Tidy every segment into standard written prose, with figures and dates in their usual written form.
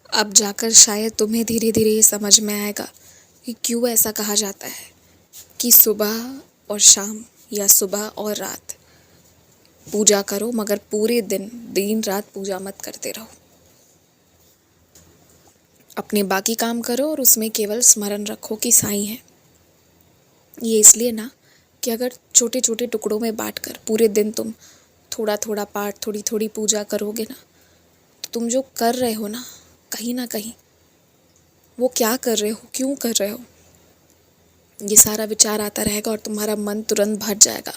अब जाकर शायद तुम्हें धीरे धीरे ये समझ में आएगा कि क्यों ऐसा कहा जाता है कि सुबह और शाम या सुबह और रात पूजा करो, मगर पूरे दिन दिन रात पूजा मत करते रहो। अपने बाकी काम करो और उसमें केवल स्मरण रखो कि साईं है। ये इसलिए ना कि अगर छोटे छोटे टुकड़ों में बांट कर पूरे दिन तुम थोड़ा थोड़ा पाठ, थोड़ी थोड़ी पूजा करोगे ना, तो तुम जो कर रहे हो ना कहीं वो क्या कर रहे हो, क्यों कर रहे हो, ये सारा विचार आता रहेगा और तुम्हारा मन तुरंत भर जाएगा।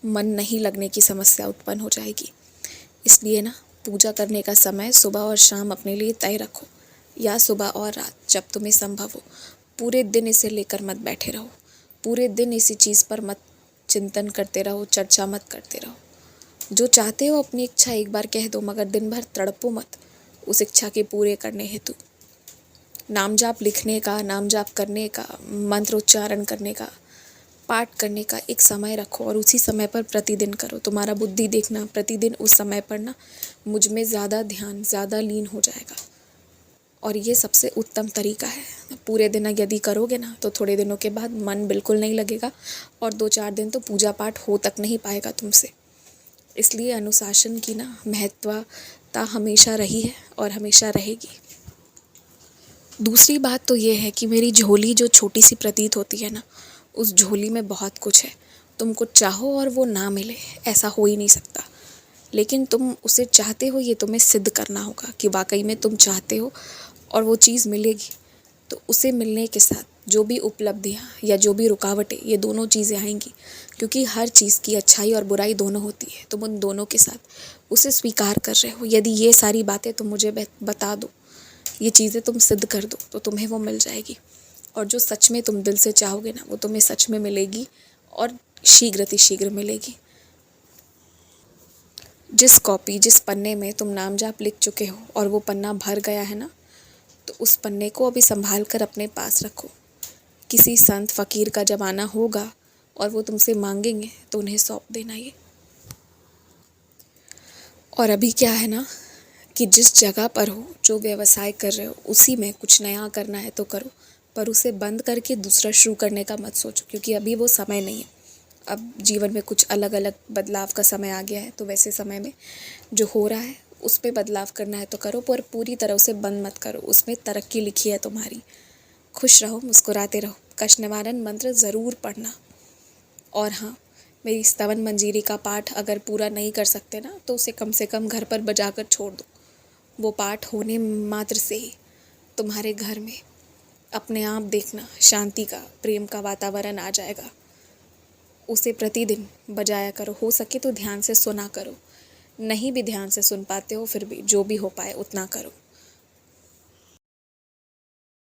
मन नहीं लगने की समस्या उत्पन्न हो जाएगी। इसलिए ना पूजा करने का समय सुबह और शाम अपने लिए तय रखो, या सुबह और रात जब तुम्हें संभव हो। पूरे दिन इसे लेकर मत बैठे रहो, पूरे दिन इसी चीज़ पर मत चिंतन करते रहो, चर्चा मत करते रहो। जो चाहते हो अपनी इच्छा एक बार कह दो, मगर दिन भर तड़पो मत उस इच्छा के पूरे करने हेतु। नाम जाप लिखने का, नाम जाप करने का, मंत्र उच्चारण करने का, पाठ करने का एक समय रखो और उसी समय पर प्रतिदिन करो। तुम्हारा बुद्धि देखना प्रतिदिन उस समय पर ना मुझ में ज़्यादा ध्यान, ज़्यादा लीन हो जाएगा। और ये सबसे उत्तम तरीका है। पूरे दिन यदि करोगे ना तो थोड़े दिनों के बाद मन बिल्कुल नहीं लगेगा और 2-4 दिन तो पूजा पाठ हो तक नहीं पाएगा तुमसे। इसलिए अनुशासन की ना महत्वता हमेशा रही है और हमेशा रहेगी। दूसरी बात तो ये है कि मेरी झोली जो छोटी सी प्रतीत होती है ना, उस झोली में बहुत कुछ है। तुम कुछ चाहो और वो ना मिले, ऐसा हो ही नहीं सकता। लेकिन तुम उसे चाहते हो, ये तुम्हें सिद्ध करना होगा कि वाकई में तुम चाहते हो और वो चीज़ मिलेगी। तो उसे मिलने के साथ जो भी उपलब्धियाँ या जो भी रुकावटें, ये दोनों चीज़ें आएंगी, क्योंकि हर चीज़ की अच्छाई और बुराई दोनों होती है। तुम उन दोनों के साथ उसे स्वीकार कर रहे हो। यदि ये सारी बातें तुम मुझे बता दो, ये चीज़ें तुम सिद्ध कर दो, तो तुम्हें वो मिल जाएगी। और जो सच में तुम दिल से चाहोगे ना, वो तुम्हें सच में मिलेगी और शीघ्र मिलेगी। जिस कॉपी, जिस पन्ने में तुम नाम जाप लिख चुके हो और वो पन्ना भर गया है ना, तो उस पन्ने को अभी संभाल कर अपने पास रखो। किसी संत फ़कीर का ज़माना होगा और वो तुमसे मांगेंगे तो उन्हें सौंप देना ये। और अभी क्या है ना कि जिस जगह पर हो, जो व्यवसाय कर रहे हो, उसी में कुछ नया करना है तो करो, पर उसे बंद करके दूसरा शुरू करने का मत सोचो, क्योंकि अभी वो समय नहीं है। अब जीवन में कुछ अलग अलग बदलाव का समय आ गया है, तो वैसे समय में जो हो रहा है उस पर बदलाव करना है तो करो, पर पूरी तरह उसे बंद मत करो। उसमें तरक्की लिखी है तुम्हारी। खुश रहो, मुस्कुराते रहो। कष्ट निवारण मंत्र ज़रूर पढ़ना। और हाँ, मेरी स्तवन मंजीरी का पाठ अगर पूरा नहीं कर सकते ना, तो उसे कम से कम घर पर बजा कर छोड़ दो। वो पाठ होने मात्र से ही तुम्हारे घर में अपने आप देखना शांति का, प्रेम का वातावरण आ जाएगा। उसे प्रतिदिन बजाया करो। हो सके तो ध्यान से सुना करो। नहीं भी ध्यान से सुन पाते हो, फिर भी जो भी हो पाए उतना करो।